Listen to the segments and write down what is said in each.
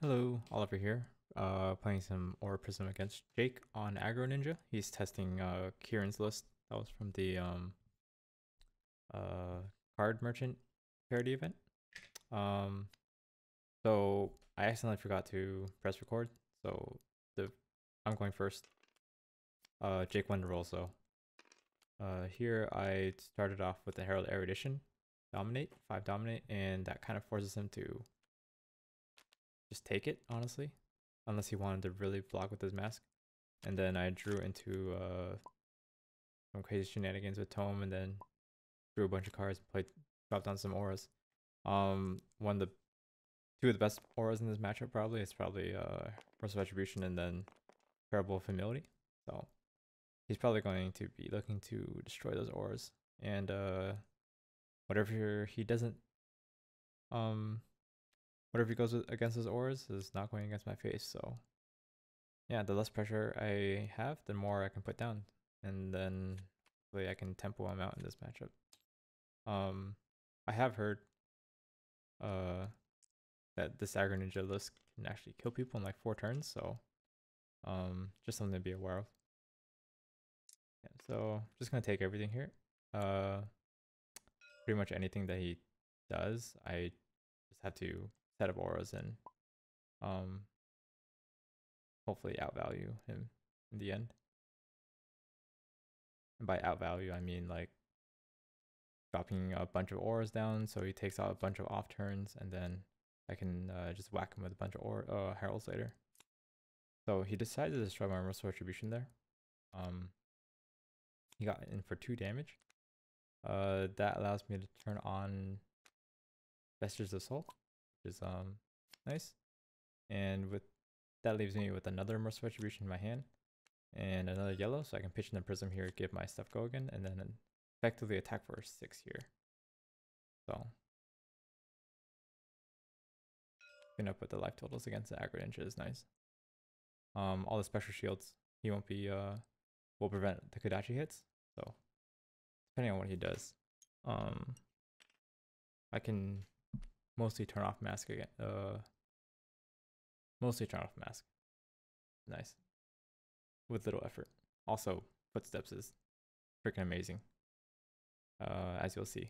Hello, Oliver here. Playing some Aura Prism against Jake on Aggro Ninja. He's testing Kieran's list. That was from the card merchant parody event. So I accidentally forgot to press record. So I'm going first. Jake won the roll. So here I started off with the Herald of Erudition, dominate 5 dominate, and that kind of forces him to just take it, honestly, unless he wanted to really block with his mask. And then I drew into some crazy shenanigans with Tome, and then drew a bunch of cards and dropped down some auras. Two of the best auras in this matchup probably is Merciful Retribution and then Herald of Humility. So he's probably going to be looking to destroy those auras, and whatever he doesn't whatever he goes against his auras is not going against my face. So yeah, the less pressure I have, the more I can put down, and then hopefully I can tempo him out in this matchup. I have heard that this aggro ninja list can actually kill people in like 4 turns, so just something to be aware of. Yeah, so just gonna take everything here. Pretty much anything that he does, I just have to set up auras and hopefully outvalue him in the end. And by outvalue, I mean like dropping a bunch of auras down so he takes out a bunch of off turns, and then I can just whack him with a bunch of heralds later. So he decided to destroy my Merciful Retribution there. He got in for 2 damage. That allows me to turn on Vestiges of Soul, which is nice. And with that leaves me with another Merciful Retribution in my hand and another yellow, so I can pitch in the Prism here, give my stuff go again, and then effectively attack for 6 here. So picking up with the life totals against the aggro ninja is nice. All the special shields he won't be will prevent the Kodachi hits. So depending on what he does, I can mostly turn off mask again. Mostly turn off mask. Nice. With little effort. Also, footsteps is freaking amazing. As you'll see.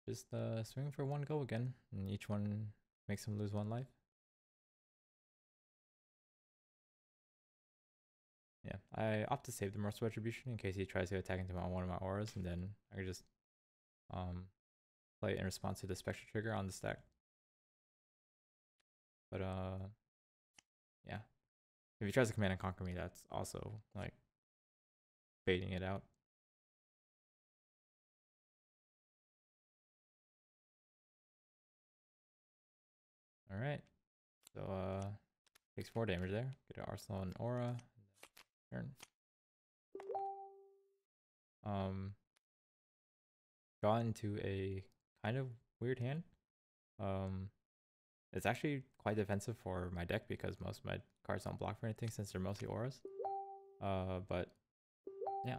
Just swing for 1 go again, and each one makes him lose 1 life. Yeah, I opt to save the Merciful Retribution in case he tries to attack into one of my auras, and then I can just play in response to the Spectre trigger on the stack. But yeah, if he tries to command and conquer me, that's also like baiting it out. All right, so takes 4 damage there. Get an Arsenal and Aura. Turn. Got into a kind of weird hand. It's actually quite defensive for my deck because most of my cards don't block for anything since they're mostly auras. But yeah.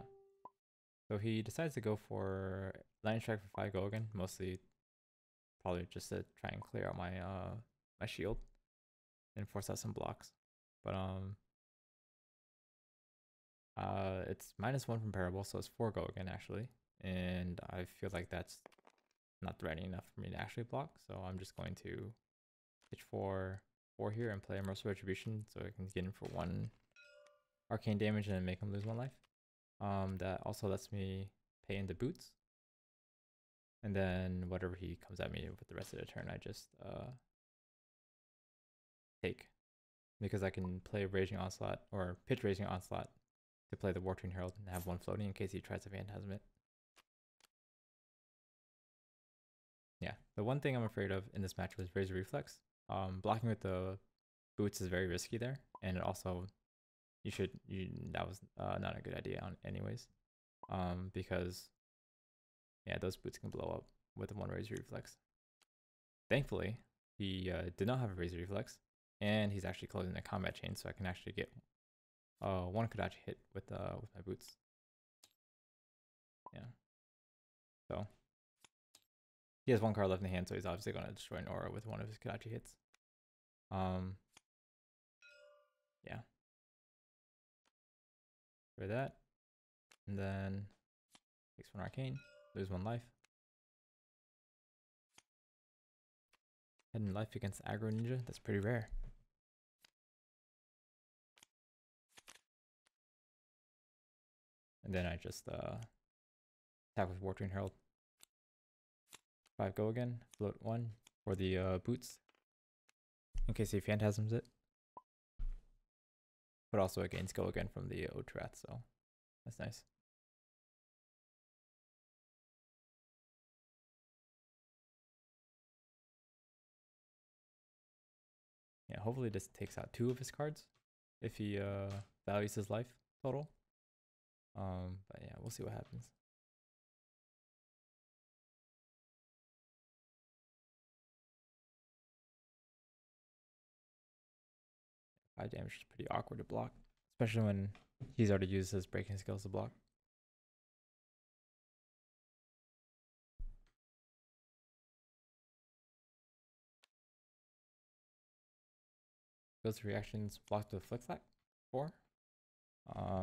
So he decides to go for Lightning Strike for 5 go again, mostly probably just to try and clear out my my shield and force out some blocks. But it's -1 from Parable, so it's 4 go again actually. And I feel like that's not threatening enough for me to actually block, so I'm just going to pitch for 4 here and play a Merciful Retribution so I can get in for 1 arcane damage and make him lose 1 life. That also lets me pay into boots. And then whatever he comes at me with the rest of the turn, I just take. Because I can play Raging Onslaught or pitch Raging Onslaught to play the War-Tune Herald and have 1 floating in case he tries to Phantasm it. Yeah, the one thing I'm afraid of in this match was Razor Reflex. Blocking with the boots is very risky there, and it also that was not a good idea anyways, because yeah, those boots can blow up with 1 Razor Reflex. Thankfully, he did not have a Razor Reflex, and he's actually closing the combat chain, so I can actually get 1 Kodachi hit with my boots. Yeah. So He has one card left in the hand, so he's obviously going to destroy an aura with one of his Kadachi hits. Yeah. For that. And then takes one arcane, lose one life. Hidden life against aggro ninja, that's pretty rare. And then I just attack with War Twin Herald. 5 go again, float 1 for the boots. In case he phantasms it. But also it gains go again from the Ode to Wrath, so that's nice. Yeah, hopefully this takes out 2 of his cards if he values his life total. But yeah, we'll see what happens. 5 damage is pretty awkward to block, especially when he's already used his breaking skills to block. Goes to reactions, blocked with Flick Flack, 4.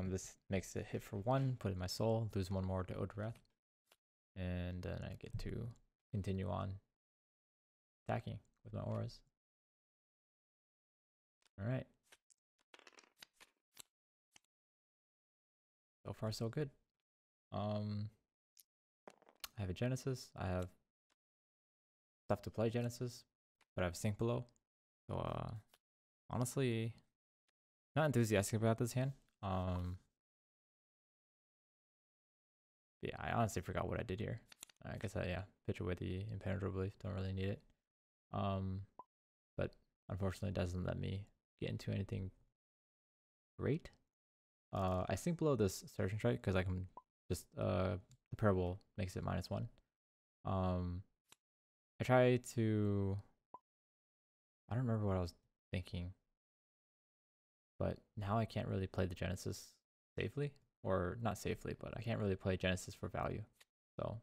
This makes it hit for 1, put in my soul, lose 1 more to Ode to Wrath. And then I get to continue on attacking with my auras. Alright. So far so good. I have a Genesis. I have stuff to play Genesis, but I have Sink Below. So honestly, not enthusiastic about this hand. Yeah, I honestly forgot what I did here. I guess yeah, pitch away the Impenetrable. Don't really need it. But unfortunately, it doesn't let me get into anything great. I Sink Below this Surgeon Strike because I can just the Parable makes it -1. I try to. I don't remember what I was thinking, but now I can't really play the Genesis safely, or not safely, but I can't really play Genesis for value. So,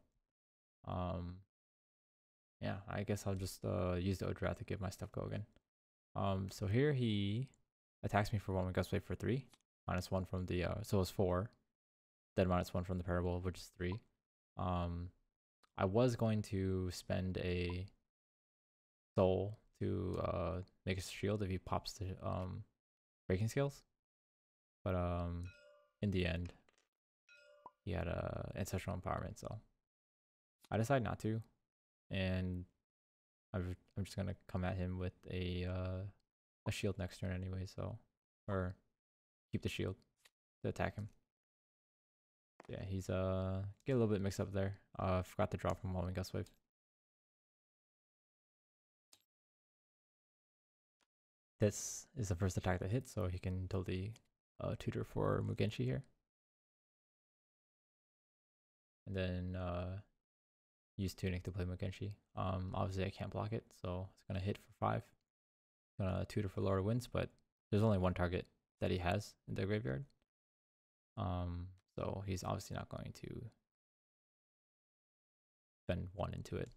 yeah, I guess I'll just use the Ode to Wrath to get my stuff go again. So here he attacks me for 1 with Gustwave for 3, -1 from the so it's 4, then -1 from the Parable, which is 3. I was going to spend a soul to make a shield if he pops the breaking skills, but in the end he had a ancestral empowerment, so I decided not to, and I'm just gonna come at him with a shield next turn anyway, so or keep the shield to attack him. Yeah, he's get a little bit mixed up there. Forgot to drop from Whelming Gustwave. This is the first attack that hits, so he can totally tutor for Mugenshi here. And then use Tunic to play Mugenshi. Obviously I can't block it, so it's gonna hit for 5. It's gonna tutor for Lord of Winds, but there's only 1 target that he has in the graveyard. So he's obviously not going to spend 1 into it,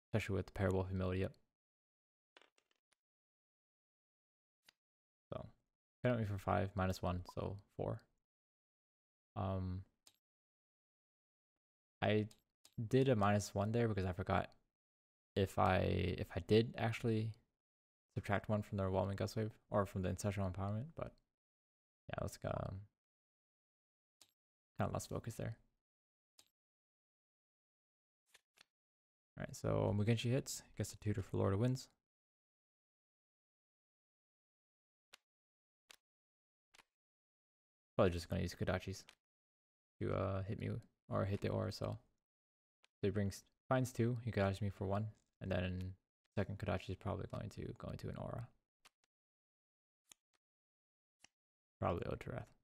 especially with the Parable of Humility up. So hit me for 5, -1, so 4. I did a -1 there because I forgot if I did actually subtract 1 from the Overwhelming Gustwave or from the Ancestral Empowerment, but yeah, let's go. Kind of lost focus there. Alright, so Mugenshi hits, gets the tutor for Lord of Winds. Probably just gonna use Kodachis to hit me or hit the aura, so he finds 2, he Kodachis me for 1, and then second Kodachi is probably going to go into an aura. Probably Ode to Wrath.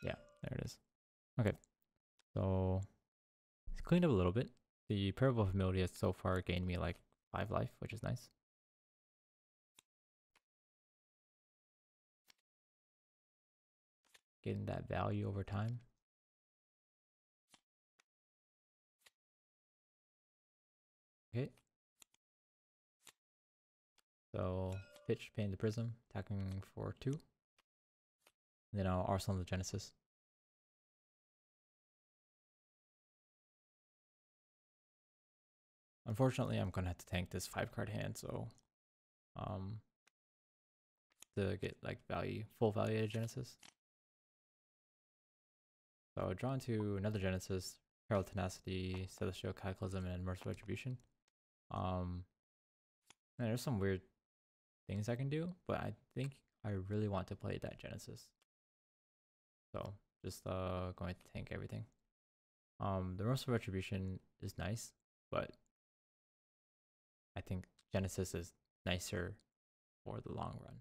Yeah, there it is. Okay, so it's cleaned up a little bit. The Parable of Humility has so far gained me like 5 life, which is nice. getting that value over time. Okay. So pitch, paying the Prism, attacking for 2. And then I'll Arsenal the Genesis. Unfortunately, I'm gonna have to tank this 5-card hand, so to get like full value of Genesis. So draw into another Genesis, Herald of Tenacity, Celestial Cataclysm, and Merciful Retribution. Man, there's some weird things I can do, but I think I really want to play that Genesis. So just going to tank everything. The Merciful Retribution is nice, but I think Genesis is nicer for the long run.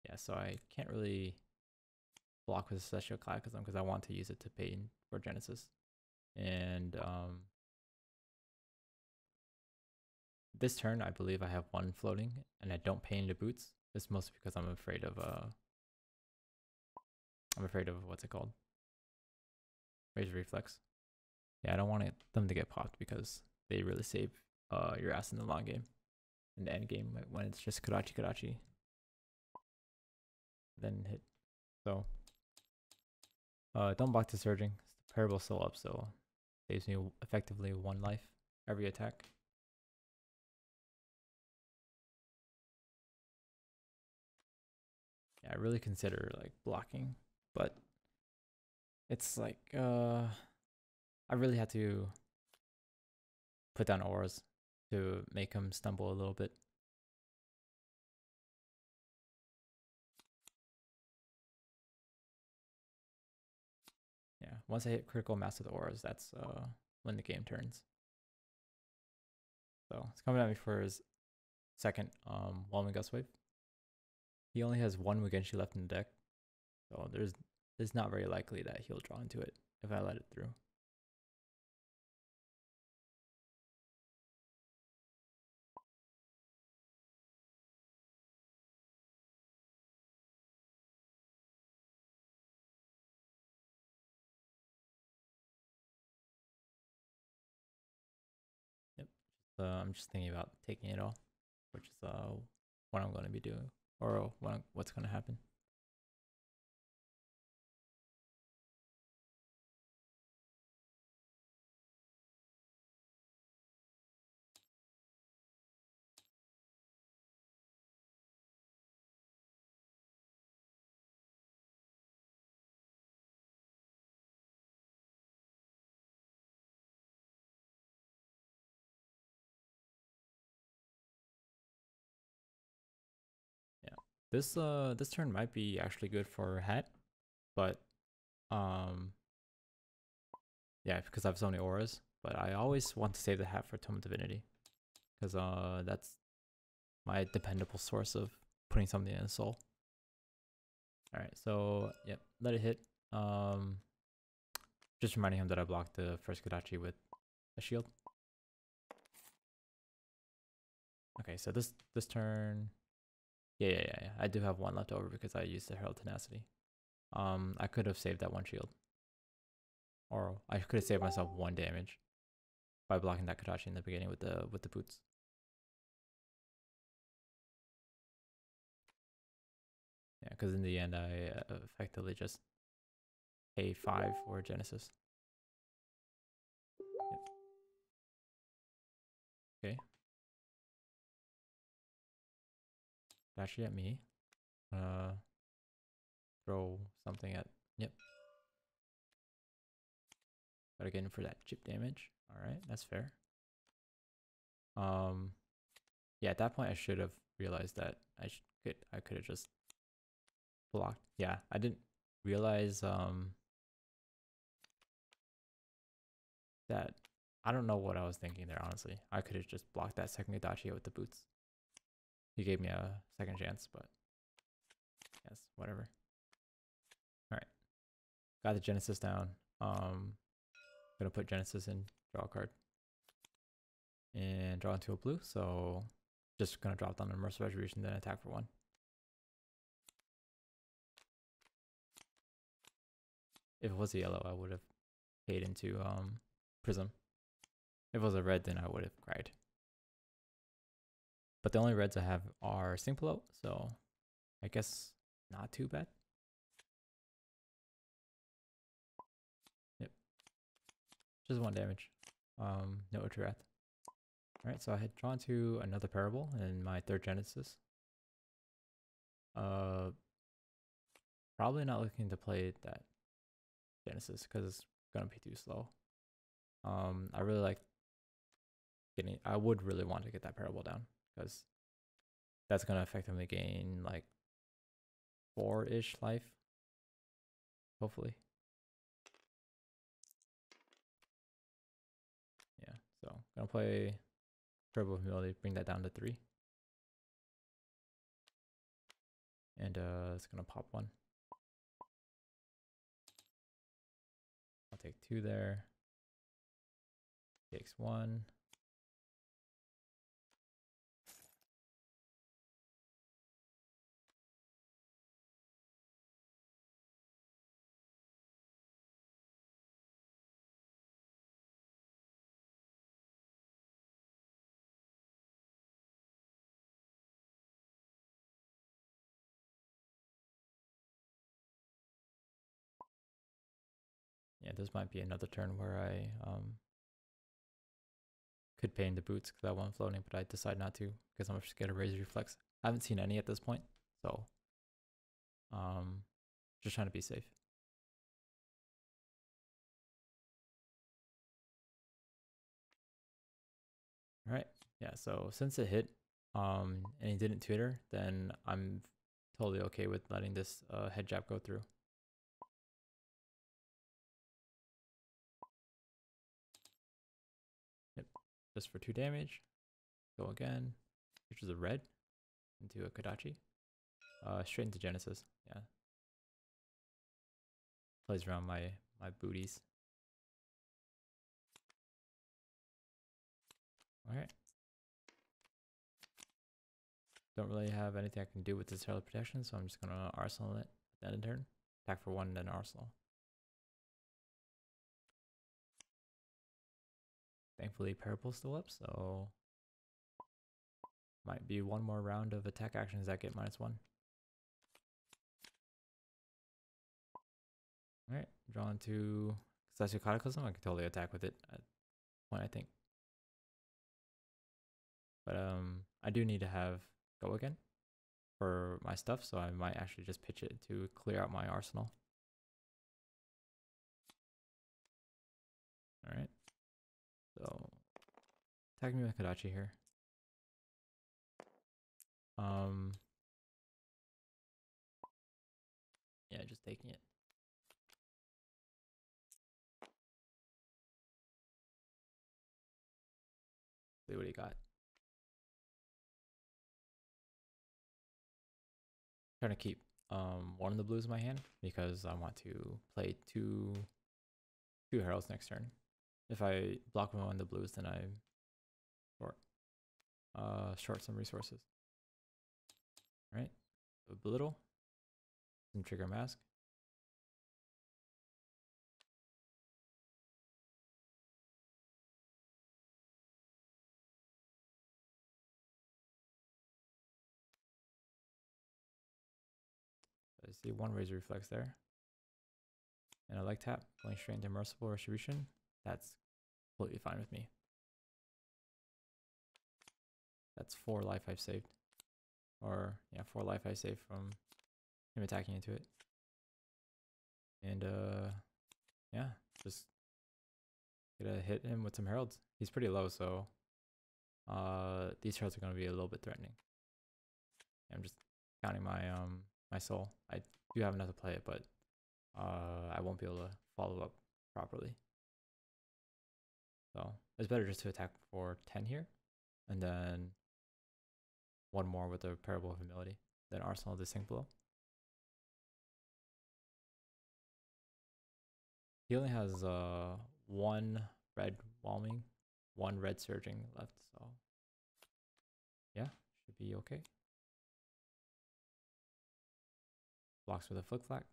Yeah, so I can't really block with Celestial Cataclysm because I want to use it to pay for Genesis. And this turn, I believe I have 1 floating, and I don't pay into boots. It's mostly because I'm afraid of what's it called? Razor Reflex. Yeah, I don't want them to get popped because they really save your ass in the long game. In the end game, when it's just Karachi, then hit. So don't block the Surging. The Parable's still up, so saves me effectively 1 life every attack. Yeah, I really consider like blocking, but it's like I really had to put down auras to make him stumble a little bit. Yeah, once I hit critical mass with auras, that's when the game turns. So it's coming at me for his second Whelming Gust Wave. He only has 1 Mugenshi left in the deck, so it's not very likely that he'll draw into it if I let it through. Yep. I'm just thinking about taking it all, which is what I'm going to be doing, or what's going to happen. Yeah, this turn might be actually good for Hat, but yeah, because I have so many auras. But I always want to save the Hat for Tome of Divinity, because that's my dependable source of putting something in a soul. All right, so yep, let it hit. Just reminding him that I blocked the first Kodachi with a shield. Okay, so this turn, yeah. I do have 1 left over because I used the Herald Tenacity. I could have saved that 1 shield, or I could have saved myself 1 damage by blocking that Kodachi in the beginning with the boots. Yeah, because in the end I effectively just pay 5 for Genesis. Yep. Okay. Kodachi at me. Throw something at, yep. Gotta get in for that chip damage. Alright, that's fair. Yeah, at that point I should have realized that I could have just blocked. Yeah, I didn't realize that, I don't know what I was thinking there, honestly. I could have just blocked that second Kodachi with the boots. He gave me a second chance, but yes, whatever. Alright. Got the Genesis down. Gonna put Genesis in, draw a card. And draw into a blue, so just gonna drop down a Merciful Retribution, then attack for 1. if it was a yellow, I would have paid into Prism. If it was a red, then I would have cried. But the only reds I have are Singpolo, so I guess not too bad. Yep. Just 1 damage. No Uhtirath. Alright, so I had drawn to another Parable in my 3rd Genesis. Probably not looking to play that Genesis because it's gonna be too slow. I really like getting. I would really want to get that Parable down because that's gonna effectively gain like 4-ish life, hopefully. Yeah, so gonna play Parable of Humility, bring that down to 3, and it's gonna pop 1. I'll take 2 there. Takes 1. Yeah, this might be another turn where I could pay in the boots because I want floating, but I decide not to because I'm just scared of Razor Reflex. I haven't seen any at this point, so just trying to be safe. All right, yeah. So since it hit, and he didn't Twitter, then I'm totally okay with letting this head jab go through. Yep, just for 2 damage. Go again, which is a red into a Kodachi. Straight into Genesis. Yeah. Plays around my booties. Alright. Don't really have anything I can do with this Herald of Protection, so I'm just gonna Arsenal it at the end of the turn. Attack for 1, then Arsenal. Thankfully Parable's still up, so might be 1 more round of attack actions that get -1. Alright, drawn to Cataclysm. I could totally attack with it at point, I think. But I do need to have go again for my stuff, so I might actually just pitch it to clear out my arsenal. Alright. So attacking me with Kodachi here. Yeah, just taking it. See what he got. Trying to keep one of the blues in my hand because I want to play two heralds next turn. If I block one of the blues, then I'm short some resources. Alright, so belittle, some trigger mask. I see 1 Razor Reflex there. And I like tap, going straight into Merciful Retribution. That's completely fine with me. That's 4 life I've saved. Or, yeah, 4 life I saved from him attacking into it. And, yeah, just gonna hit him with some heralds. He's pretty low, so these heralds are gonna be a little bit threatening. I'm just counting my my soul. I do have enough to play it, but I won't be able to follow up properly. So it's better just to attack for 10 here, and then 1 more with the Parable of Humility, then Arsenal the Sink Blow. He only has 1 red Whelming, 1 red Surging left, so yeah, should be okay. Blocks with a Flick Flack.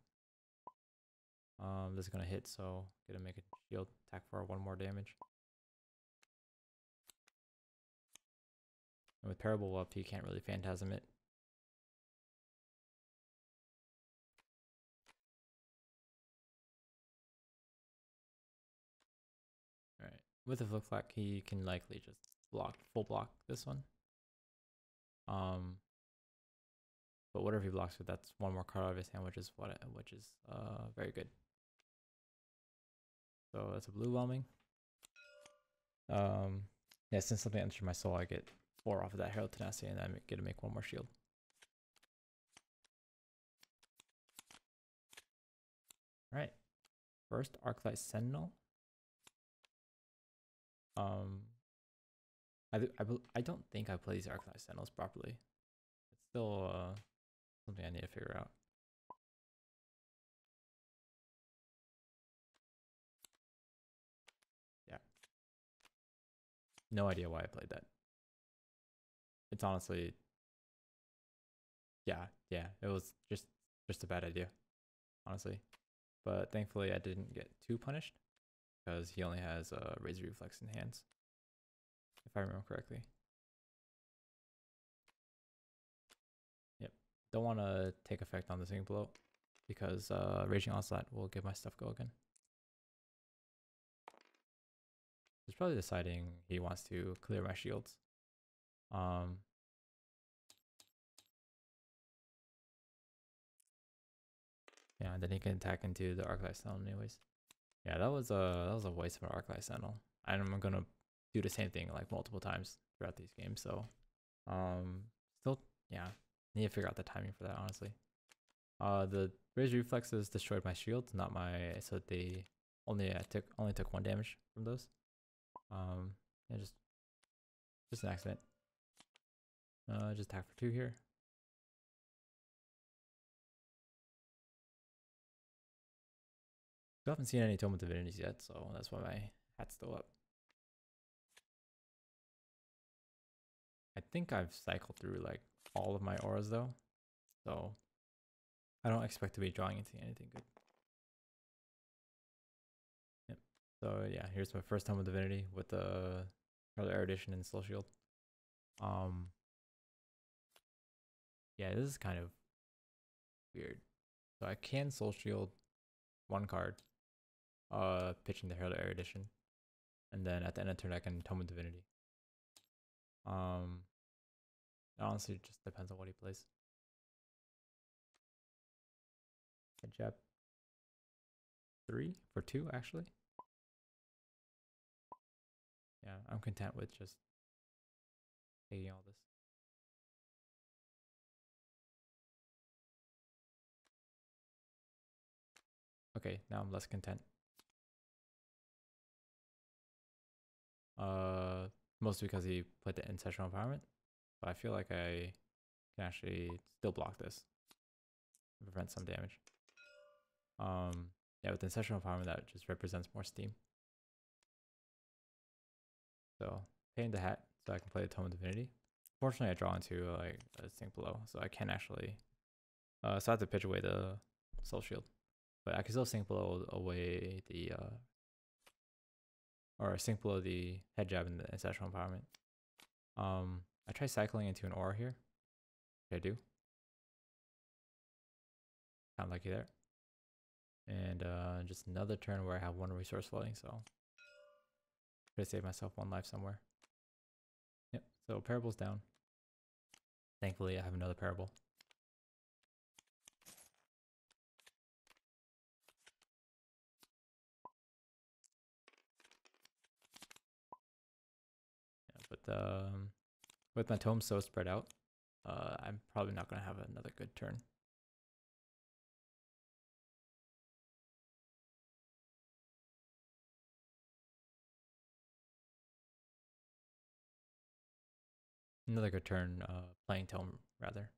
This is gonna hit, so gonna make a shield attack for 1 more damage. And with Parable up, he can't really Phantasm it. Alright. With the Flip Flack, he can likely just full block this one. But whatever he blocks with, that's 1 more card out of his hand, which is very good. So that's a blue whelming. Yeah, since something enters my soul, I get 4 off of that Herald Tenacity, and I get to make 1 more shield. All right, first Light Sentinel. I don't think I play these Light Sentinels properly. It's still something I need to figure out. Yeah. No idea why I played that. It's honestly, yeah, it was just a bad idea, honestly. But thankfully I didn't get too punished because he only has Razor Reflex in hands, if I remember correctly. Yep, don't want to take effect on the Sing Blow because Raging Onslaught will get my stuff go again. He's probably deciding he wants to clear my shields. Yeah, and then he can attack into the Light Sentinel anyways. Yeah, that was a waste of an Light Sentinel. I'm gonna do the same thing like multiple times throughout these games. So, still, yeah, need to figure out the timing for that, honestly. The Razor Reflexes destroyed my shields, not my. So they only took 1 damage from those. Yeah, just an accident. Just attack for 2 here. I haven't seen any Tome of Divinities yet, so that's why my hat's still up. I think I've cycled through like all of my auras though, so I don't expect to be drawing into anything good. Yep. So yeah, here's my first Tome of Divinity with the Herald of Erudition and Soul Shield. Yeah, this is kind of weird. So I can Soul Shield 1 card, pitching the Herald of Erudition, and then at the end of turn I can Tome of Divinity. Honestly, it just depends on what he plays. Head jab 3 for 2 actually. Yeah, I'm content with just taking all this. Okay, now I'm less content. Mostly because he played the Ancestral Empowerment, but I feel like I can actually still block this and prevent some damage. Yeah, with the Ancestral Empowerment, that just represents more steam. So, paying the hat so I can play the Tome of Divinity. Fortunately, I draw into like a Sink Below, so I can actually. So I have to pitch away the Soul Shield, but I can still Sink Below away the or Sink Below the Head Jab and the Ancestral Empowerment. I try cycling into an aura here. I do. Kind of lucky there. And just another turn where I have 1 resource floating, so try to save myself 1 life somewhere. Yep, so Parable's down. Thankfully, I have another Parable. Yeah, but with my tomes so spread out, I'm probably not going to have another good turn. Another good turn, playing tome rather.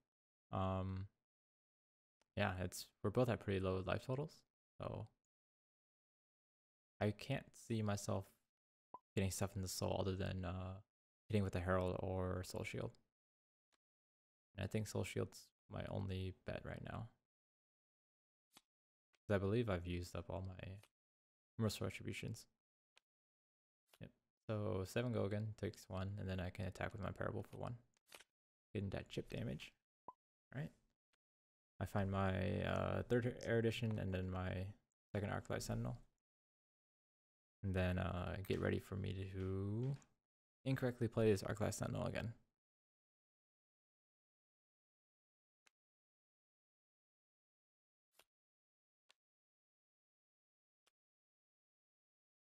Yeah, we're both at pretty low life totals, so I can't see myself getting stuff in the soul other than hitting with the Herald or Soul Shield. And I think Soul Shield's my only bet right now. I believe I've used up all my Merciful Retributions. Yep. So 7 go again, takes 1, and then I can attack with my Parable for 1. Getting that chip damage. Alright. I find my 3rd Erudition and then my 2nd Light Sentinel. And then get ready for me to incorrectly play this Light Sentinel again.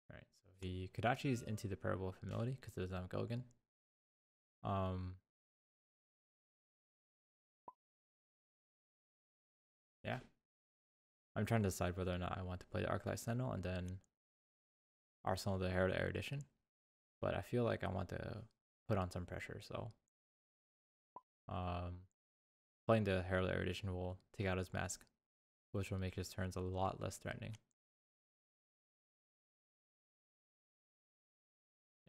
Alright, so he Kodachis into the Parable of Humility because it doesn't have Gilligan. Yeah. I'm trying to decide whether or not I want to play the Light Sentinel and then Arsenal the Herald of Erudition. But I feel like I want to put on some pressure, so playing the Herald of Erudition will take out his mask, which will make his turns a lot less threatening.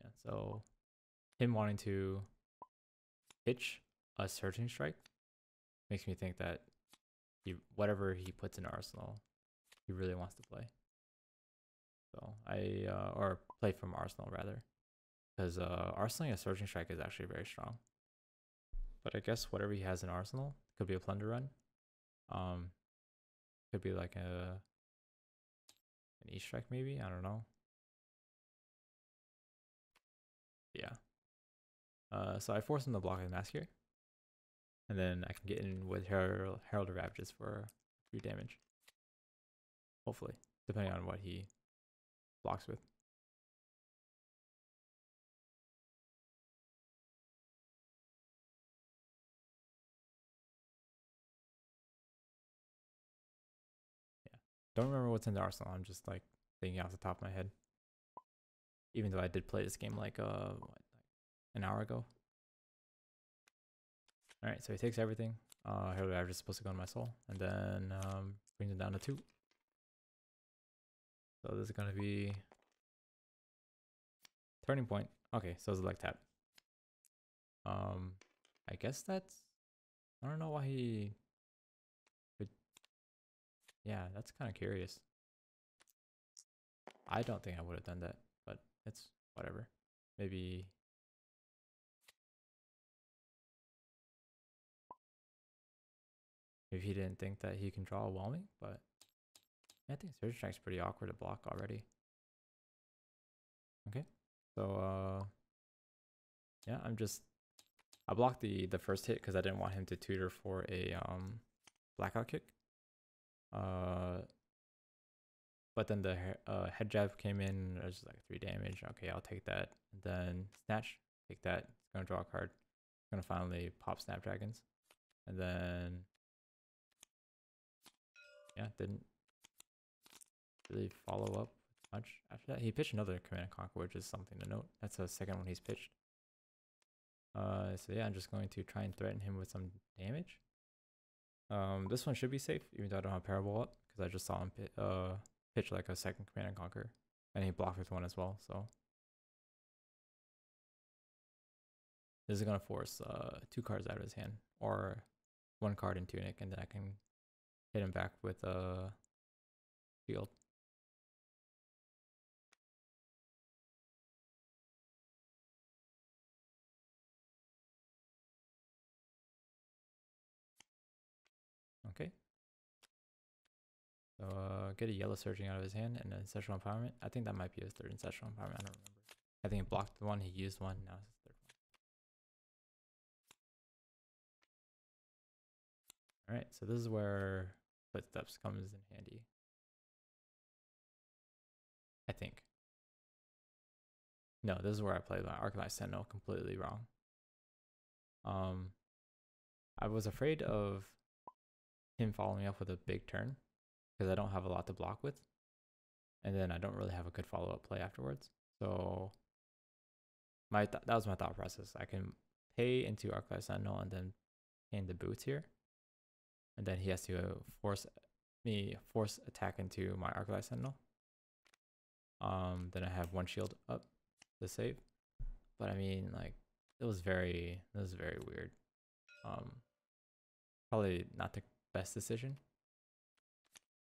Yeah, so him wanting to pitch a Searching Strike makes me think that whatever he puts in Arsenal, he really wants to play. So or play from Arsenal rather, because Arsenaling a Searching Strike is actually very strong. But I guess whatever he has in Arsenal could be a Plunder Run. Could be like an E-Strike maybe, I don't know. Yeah. So I force him to block his mask here. And then I can get in with Herald of Ravages for 3 damage. Hopefully, depending on what he blocks with. Yeah. Don't remember what's in the arsenal. I'm just like thinking off the top of my head. Even though I did play this game like an hour ago. Alright, so he takes everything. Herald of Ravages is supposed to go on my soul. And then brings it down to 2. So this is going to be turning point. Okay, so it's a leg tap. I guess that's... I don't know why he... would... Yeah, that's kind of curious. I don't think I would have done that, but it's whatever. Maybe... Maybe he didn't think that he can draw a whelming, but I think Searching Strike's pretty awkward to block already. Okay, so yeah, I blocked the first hit because I didn't want him to tutor for a blackout kick. But then the head jab came in. It was just like 3 damage. Okay, I'll take that. And then snatch, take that. It's gonna draw a card. It's gonna finally pop Snapdragons, and then. Yeah, didn't really follow up much after that. He pitched another Command and Conquer, which is something to note. That's the second one he's pitched. So yeah, I'm just going to try and threaten him with some damage. This one should be safe, even though I don't have Parable up, because I just saw him pitch like a second Command and Conquer, and he blocked with 1 as well. So this is gonna force 2 cards out of his hand, or 1 card in Tunic, and then I can hit him back with a shield. Okay. So get a yellow Searching out of his hand and then Ancestral Empowerment. I think that might be his 3rd Ancestral Empowerment. I don't remember. I think he blocked 1, he used 1, now it's his 3rd one. Alright, so this is where Footsteps comes in handy. I think. No, this is where I played my Light Sentinel completely wrong. I was afraid of him following up with a big turn because I don't have a lot to block with, and then I don't really have a good follow-up play afterwards. So that was my thought process. I can pay into Light Sentinel and then pay in the boots here, and then he has to force attack into my Light Sentinel. Then I have 1 shield up to save, but I mean, like, it was very weird. Probably not the best decision,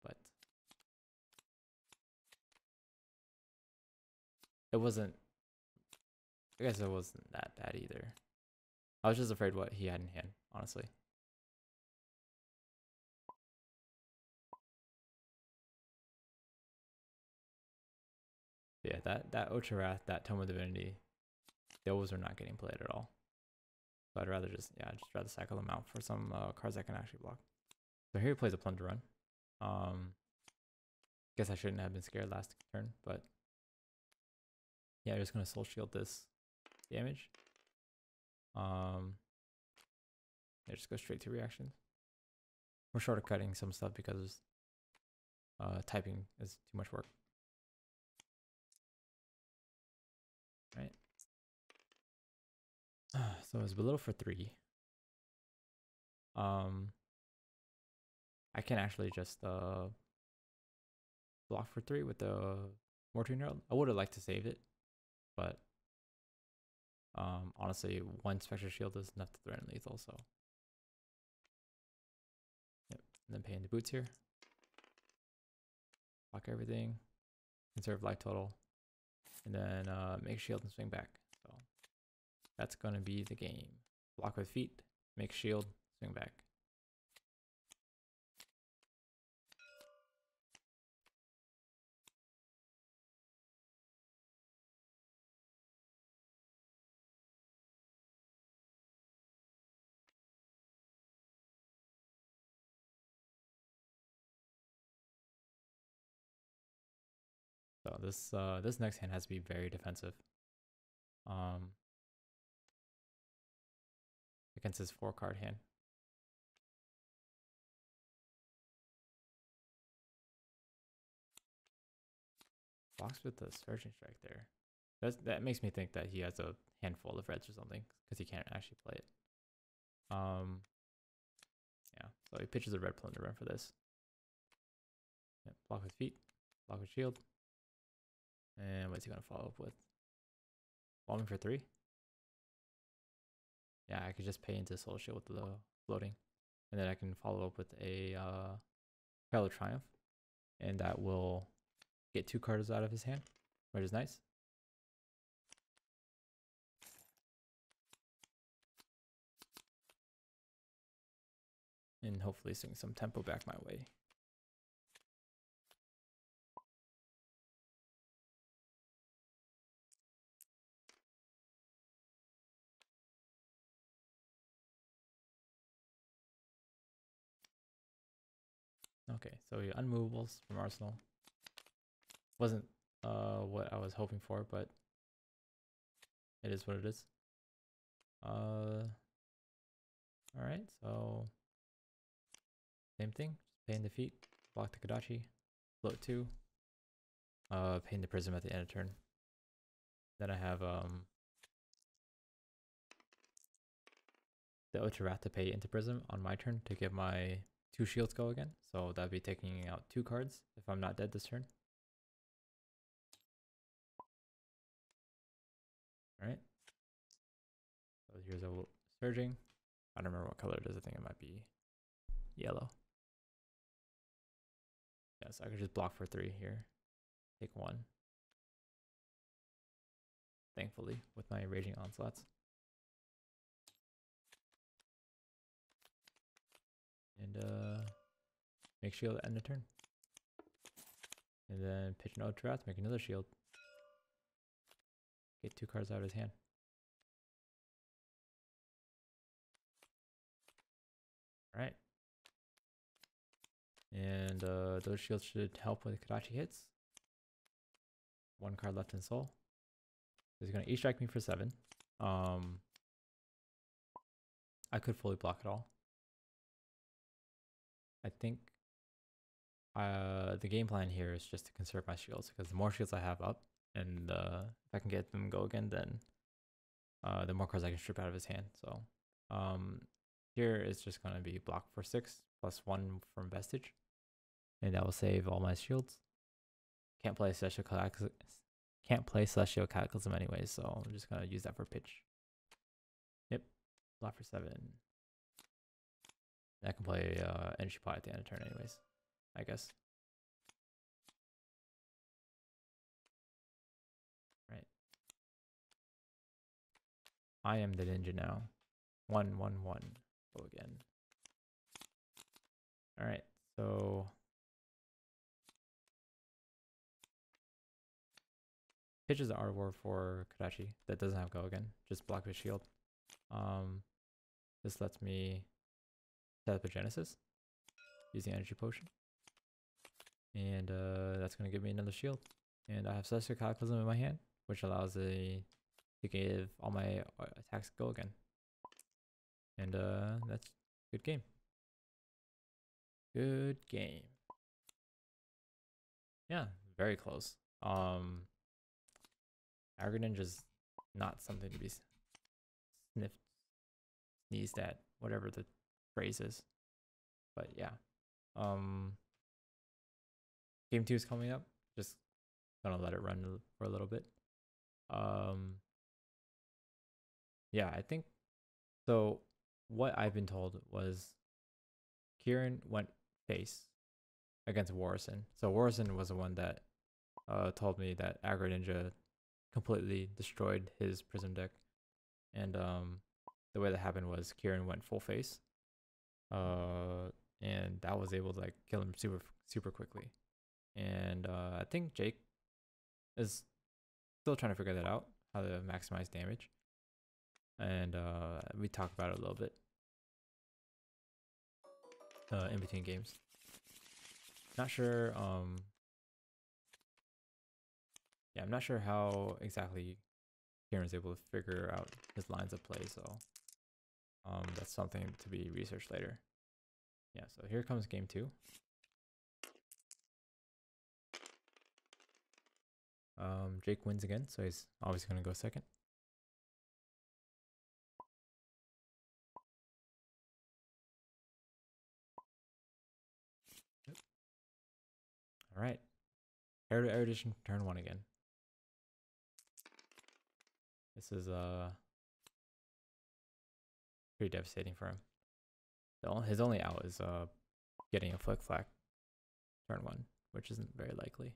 but it wasn't. I guess it wasn't that bad either. I was just afraid what he had in hand, honestly. Yeah, that Ocharat, that Tome of Divinity, those are not getting played at all. So I'd rather just rather cycle them out for some cards I can actually block. So here he plays a Plunder Run. Guess I shouldn't have been scared last turn, but yeah, I'm just gonna Soul Shield this damage. Yeah, just go straight to reactions. We're shortcutting some stuff because typing is too much work. Right. So it's below for 3. I can actually just block for 3 with the Mortuary Herald. I would have liked to save it, but honestly, 1 Spectre Shield is enough to threaten lethal. So, yep. And then pay into boots here. Block everything. Conserve life total, and then make shield and swing back. So that's gonna be the game. Block with feet, make shield, swing back. So this next hand has to be very defensive. Against his 4-card hand. Blocks with the Surging Strike there. That makes me think that he has a handful of reds or something, because he can't actually play it. Yeah, so he pitches a red Plunder Run for this. Yep, block with feet, block with shield. And what's he gonna follow up with? Bombing for 3? Yeah, I could just pay into Soul Shield with the floating. And then I can follow up with a Herald of Triumph. And that will get 2 cards out of his hand, which is nice. And hopefully swing some tempo back my way. Okay, so yeah, unmovables from Arsenal. Wasn't what I was hoping for, but it is what it is. Alright, so same thing. Just pay in defeat, block the Kadachi, float 2, pay in the Prism at the end of turn. Then I have the Ocharat to pay into Prism on my turn to get my 2 shields go again. So that'd be taking out 2 cards if I'm not dead this turn. Alright. So here's a Surging. I don't remember what color it is. I think it might be yellow. Yeah, so I could just block for 3 here. Take 1. Thankfully, with my Raging Onslaughts. And make shield at end of turn. And then pitch an Ocharat, make another shield. Get 2 cards out of his hand. Alright. And those shields should help with Kadachi hits. 1 card left in Soul. He's going to E-strike me for 7. I could fully block it all. I think the game plan here is just to conserve my shields, because the more shields I have up, and if I can get them go again, then the more cards I can strip out of his hand. So here it's just going to be block for 6 plus 1 from Vestige, and that will save all my shields. Can't play Celestial Cataclysm anyways, so I'm just going to use that for pitch. Yep, block for 7. I can play Energy Pot at the end of turn anyways, I guess. Right. I am the ninja now. 1-1-1. Go again. Alright, so pitches the art war for Kadachi that doesn't have go again, just block with shield. This lets me set up a Genesis using energy potion. And that's gonna give me another shield. And I have Celestial Cataclysm in my hand, which allows to give all my attacks go again. And that's good game. Good game. Yeah, very close. Aggro Ninja's not something to be sniffed, sneezed at, whatever the phrase is. But yeah. Game 2 is coming up. Just gonna let it run for a little bit. Yeah, I think so. What I've been told was Kieran went face against Warrison. So Warrison was the one that told me that Aggro Ninja completely destroyed his Prism deck. And the way that happened was Kieran went full face. And that was able to like kill him super quickly. And I think Jake is still trying to figure that out, how to maximize damage. And we talked about it a little bit in between games. Not sure. Yeah, I'm not sure how exactly Kieran's able to figure out his lines of play. So that's something to be researched later. Yeah. So here comes game 2. Jake wins again, so he's always gonna go second. Yep. All right, Herald of Erudition, turn 1 again. This is pretty devastating for him. His only out is getting a Flick Flack turn 1, which isn't very likely.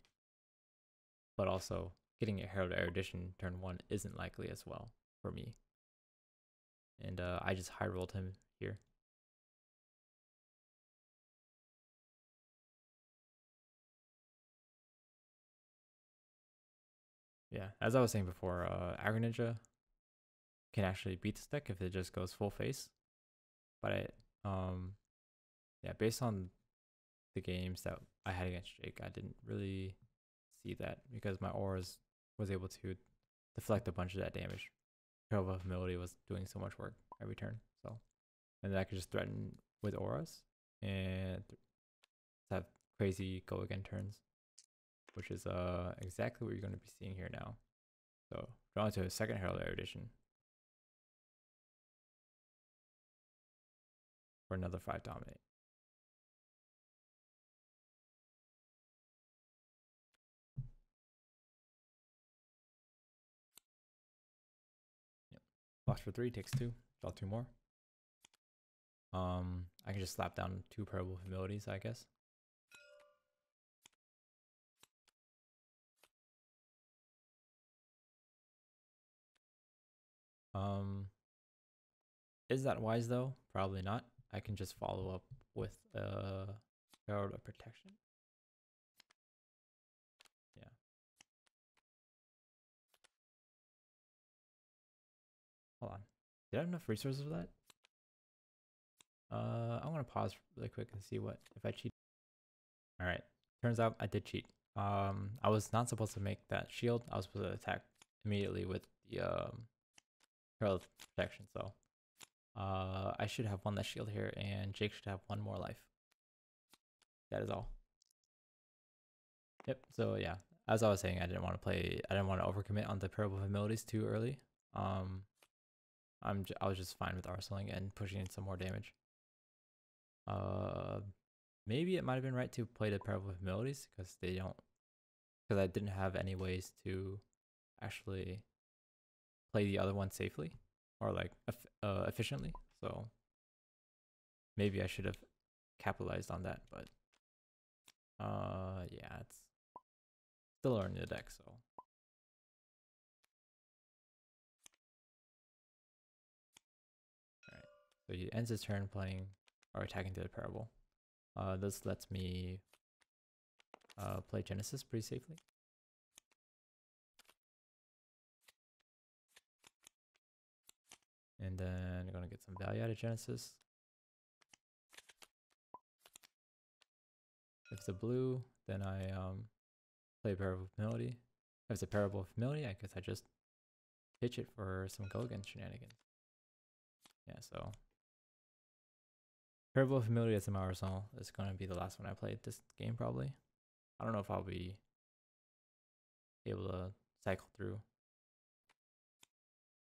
But also, getting a Herald of Erudition turn 1 isn't likely as well for me. And I just high rolled him here. Yeah, as I was saying before, Aggro Ninja can actually beat this deck if it just goes full face. But yeah, based on the games that I had against Jake, I didn't really see that because my auras was able to deflect a bunch of that damage. Herald of Humility was doing so much work every turn, so and then I could just threaten with auras and have crazy go again turns, which is exactly what you're going to be seeing here now. So draw into a second Herald of Erudition for another 5 dominate. Box for 3 takes 2. Draw 2 more. I can just slap down 2 Herald of Humilities, I guess. Is that wise though? Probably not. I can just follow up with Herald of Protection. Yeah. Hold on. Did I have enough resources for that? I'm gonna pause really quick and see what if I cheat. All right. Turns out I did cheat. I was not supposed to make that shield. I was supposed to attack immediately with the Herald of Protection. So I should have won that shield here, and Jake should have 1 more life. That is all. Yep. So yeah, as I was saying, I didn't want to overcommit on the Herald of Humilities too early. I was just fine with arsenalling and pushing in some more damage. Maybe it might have been right to play the Herald of Humilities because I didn't have any ways to actually play the other one safely or like efficiently. So maybe I should have capitalized on that, but yeah, it's still learning the deck, so So he ends his turn playing or attacking to the Parable. This lets me play Genesis pretty safely. And then I'm gonna get some value out of Genesis. If it's a blue, then I play Parable of Humility. If it's a Parable of Humility, I guess I just pitch it for some go against shenanigans. Yeah, so Herald of Humility as a my arsenal is going to be the last one I played this game probably. I don't know if I'll be able to cycle through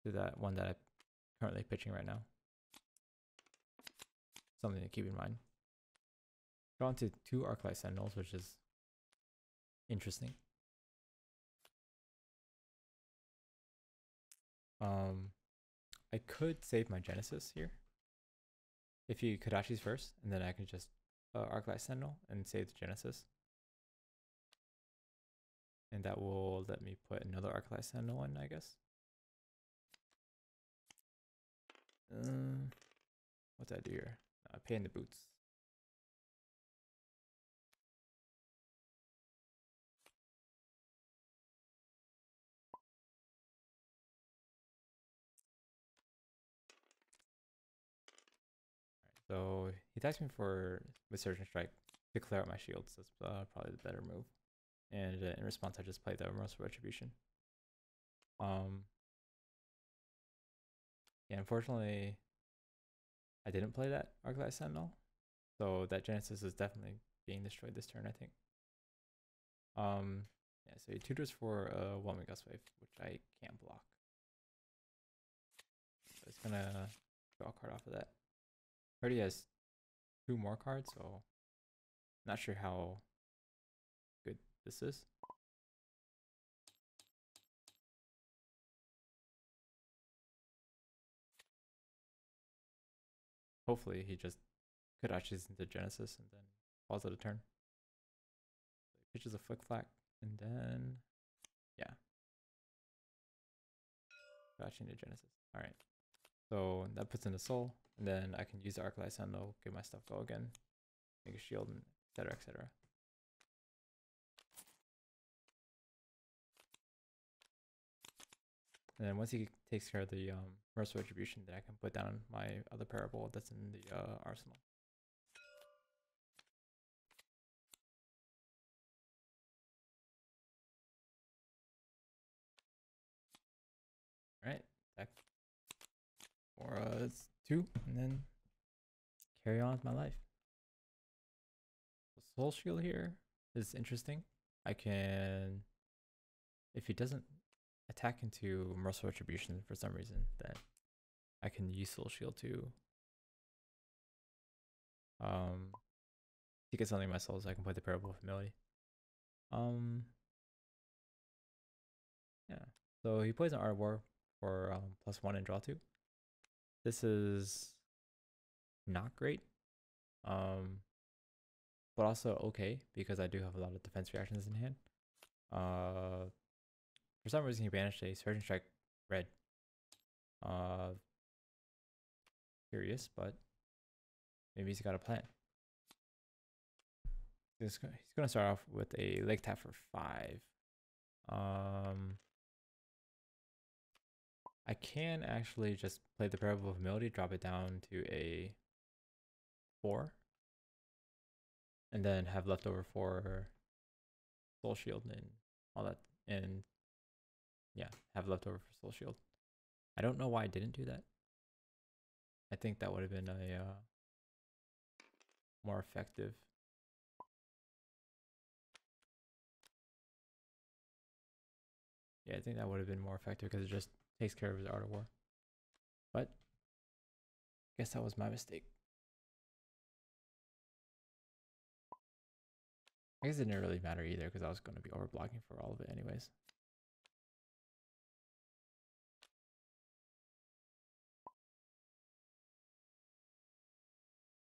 to that one that I'm currently pitching right now. Something to keep in mind. Drawn to 2 Light Sentinels, which is interesting. I could save my Genesis here. If you Kadachi's first, and then I can just Light Sentinel and save the Genesis. And that will let me put another Light Sentinel in, I guess. What did I do here? Pay in the boots. So he attacks me with Surge and Strike to clear out my shields. That's probably the better move. And in response, I just played the Merciful Retribution. Yeah, unfortunately, I didn't play that Arclight Sentinel, so that Genesis is definitely being destroyed this turn, I think. Yeah, so he tutors for a Whelming Gust Wave, which I can't block. So it's gonna draw a card off of that. Already has 2 more cards, so not sure how good this is. Hopefully he just Kodachis into Genesis and then falls out a turn. So he pitches a Flick Flack and then yeah. Kodachi into Genesis. Alright. So that puts in the soul, and then I can use the Light Sentinel, get my stuff go again, make a shield, and etc. etc. And then once he takes care of the Merciful Retribution, then I can put down my other Parable that's in the arsenal. Alright, attack for 2, and then carry on with my life. The Soul Shield here is interesting. I can, if he doesn't attack into Merciful Retribution for some reason, then I can use Soul Shield to get something in my soul, so I can play the Parable of Humility. Yeah. So he plays an Art of War for +1 and draw 2. This is not great, but also okay because I do have a lot of defense reactions in hand. For some reason he banished a Surge and Strike red. Curious, but maybe he's got a plan. He's gonna start off with a leg tap for 5. I can actually just play the Parable of Humility, drop it down to a 4, and then have leftover for Soul Shield and all that, and yeah, have leftover for Soul Shield. I don't know why I didn't do that. I think that would have been a more effective. Yeah, I think that would have been more effective because it just takes care of his Art of War. But I guess that was my mistake. I guess it didn't really matter either because I was going to be overblocking for all of it anyways.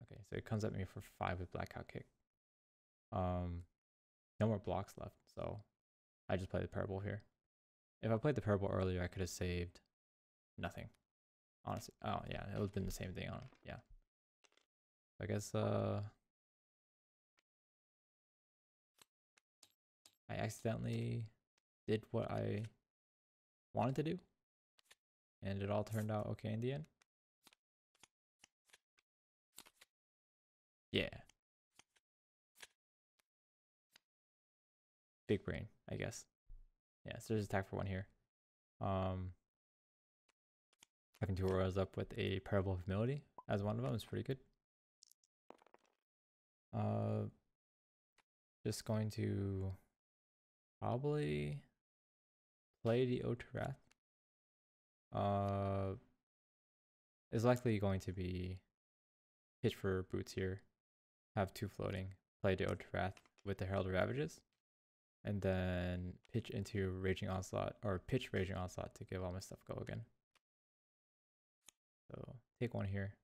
Okay, so it comes at me for 5 with Blackout Kick. No more blocks left, so I just play the Parable here. If I played the Parable earlier, I could have saved nothing. Honestly, oh yeah, it would have been the same thing. Yeah. I guess I accidentally did what I wanted to do, and it all turned out okay in the end. Yeah. Big brain, I guess. Yeah, so there's attack for 1 here. Having 2 auras up with a Parable of Humility as one of them is pretty good. Just going to probably play the Ode to Wrath. Is likely going to be pitch for boots here. Have 2 floating. Play the Ode to Wrath with the Herald of Ravages. And then pitch into Raging Onslaught, or pitch Raging Onslaught to give all my stuff go again. So take 1 here.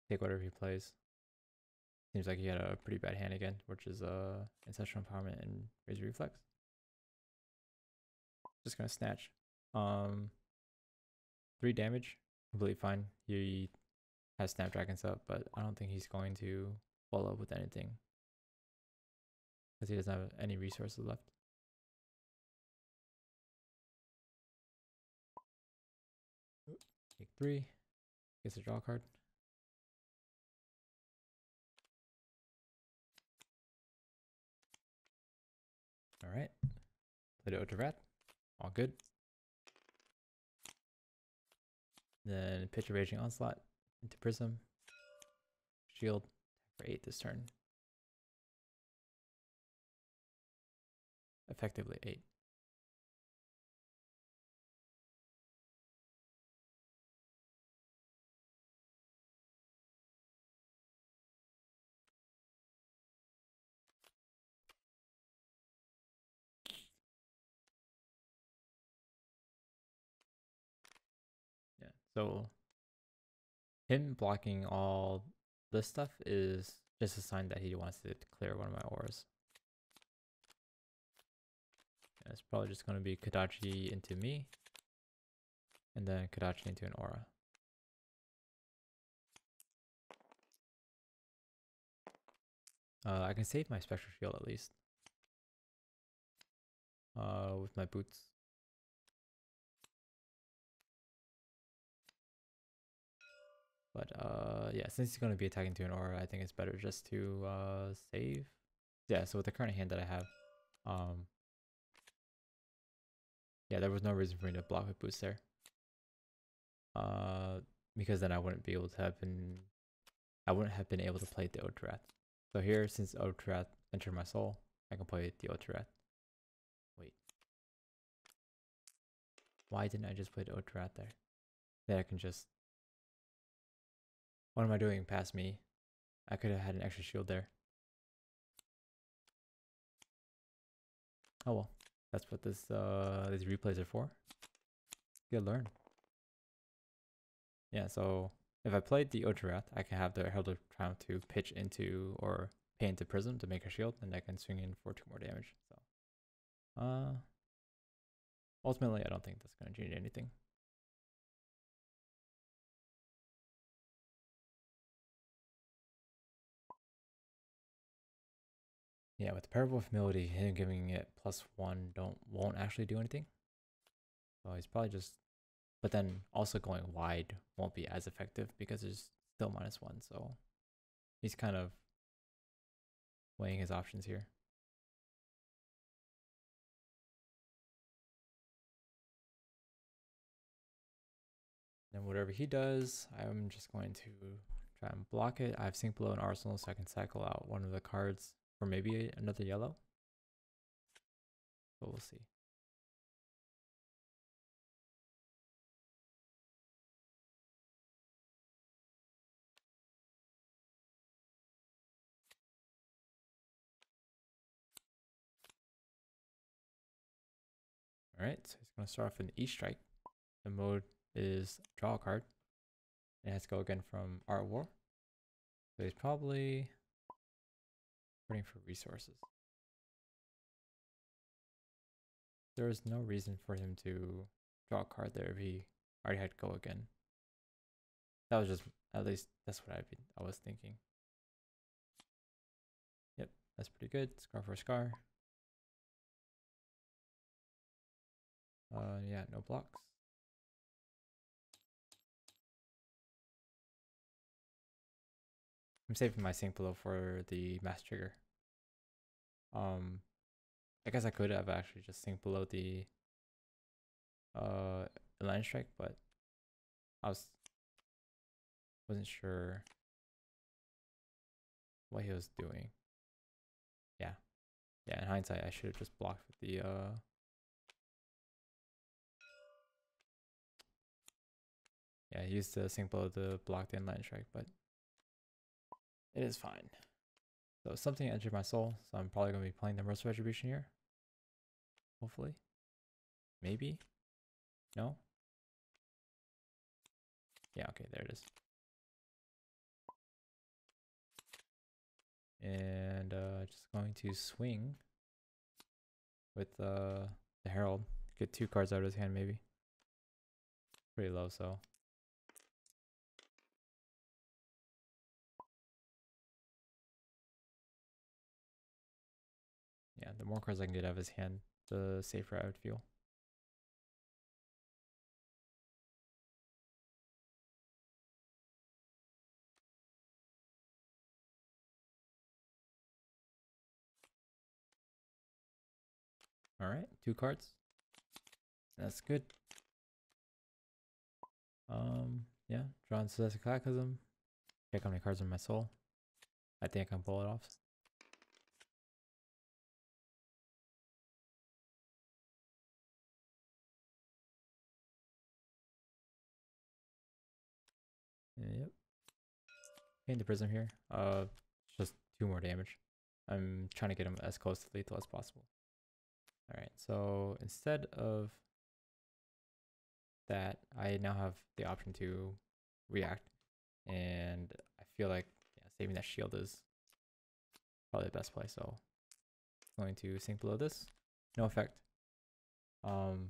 Take whatever he plays. Seems like he had a pretty bad hand again, which is Ancestral Empowerment and Razor Reflex. Just gonna snatch. 3 damage, completely fine. He has Snapdragons up, but I don't think he's going to follow up with anything because he doesn't have any resources left. Take 3. Gets a draw card. All right. Play the Ode to Wrath. All good. Then pitch a Raging Onslaught into Prism. Shield for 8 this turn. Effectively 8. Yeah, so him blocking all this stuff is just a sign that he wants to clear one of my auras. Yeah, it's probably just going to be Kodachi into me, and then Kodachi into an aura. I can save my Spectral Shield at least with my boots. But yeah, since he's going to be attacking to an aura, I think it's better just to save. Yeah, so with the current hand that I have, yeah, there was no reason for me to block with boots there. Because then I wouldn't be able to have been, I wouldn't have been able to play the Ode to Wrath. So here, since Ode to Wrath entered my soul, I can play the Ode to Wrath. Wait. Why didn't I just play the Ode to Wrath there? Then I can just, what am I doing past me? I could have had an extra shield there. Oh well, that's what this these replays are for. You learn. Yeah, so if I played the Ode to Wrath, I can have the Herald of Triumph to pitch into or pay into Prism to make a shield, and I can swing in for 2 more damage. So ultimately I don't think that's gonna change anything. Yeah, with the Parable of Humility, him giving it +1 won't actually do anything. So he's probably just, but then also going wide won't be as effective because there's still -1. So he's kind of weighing his options here. And whatever he does, I'm just going to try and block it. I have Sink Below and Arsenal, so I can cycle out one of the cards for maybe another yellow. But we'll see. Alright, so he's going to start off with an E-Strike. The mode is draw a card. It has to go again from Art War. So he's probably putting for resources. There is no reason for him to draw a card there if he already had to go again. That was just, at least that's what I was thinking. Yep, that's pretty good. Scar for scar. Yeah, no blocks. I'm saving my sync below for the mass trigger. I guess I could have actually just synced below the line strike, but I wasn't sure what he was doing. Yeah. Yeah, in hindsight I should have just blocked with the yeah, I used the sync below to block the inline strike, but it is fine. So something entered my soul, so I'm probably gonna be playing the Merciful Retribution here. Hopefully. Maybe? No? Yeah, okay, there it is. And just going to swing with the Herald. Get 2 cards out of his hand maybe. Pretty low, so. Yeah, the more cards I can get out of his hand, the safer I would feel. Alright, 2 cards. That's good. Yeah, draw into Cataclysm. Check how many cards are in my soul. I think I can pull it off. Yep. Paint the Prism here. Just 2 more damage. I'm trying to get him as close to lethal as possible. Alright, so instead of that, I now have the option to react. And I feel like saving that shield is probably the best play. So I'm going to sync below this. No effect. Then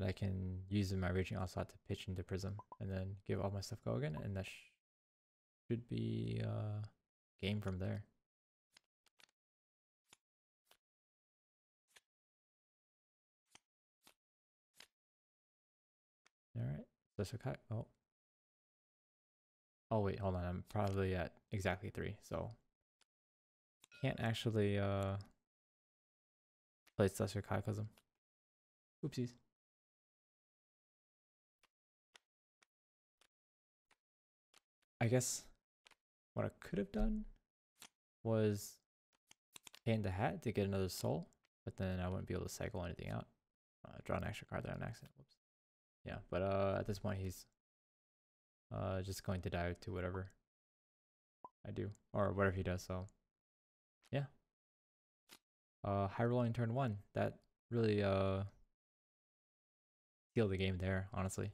I can use my Raging Onslaught to pitch into Prism and then give all my stuff go again, and that should be game from there. Alright, that's okay. Oh wait, hold on, I'm probably at exactly 3, so can't actually play Celestial Cataclysm. Oopsies. I guess what I could have done was paint the hat to get another soul, but then I wouldn't be able to cycle anything out. Draw an extra card there on accident. Whoops. Yeah, but at this point he's just going to die to whatever I do, or whatever he does. So yeah, high rolling turn 1. That really sealed the game there, honestly.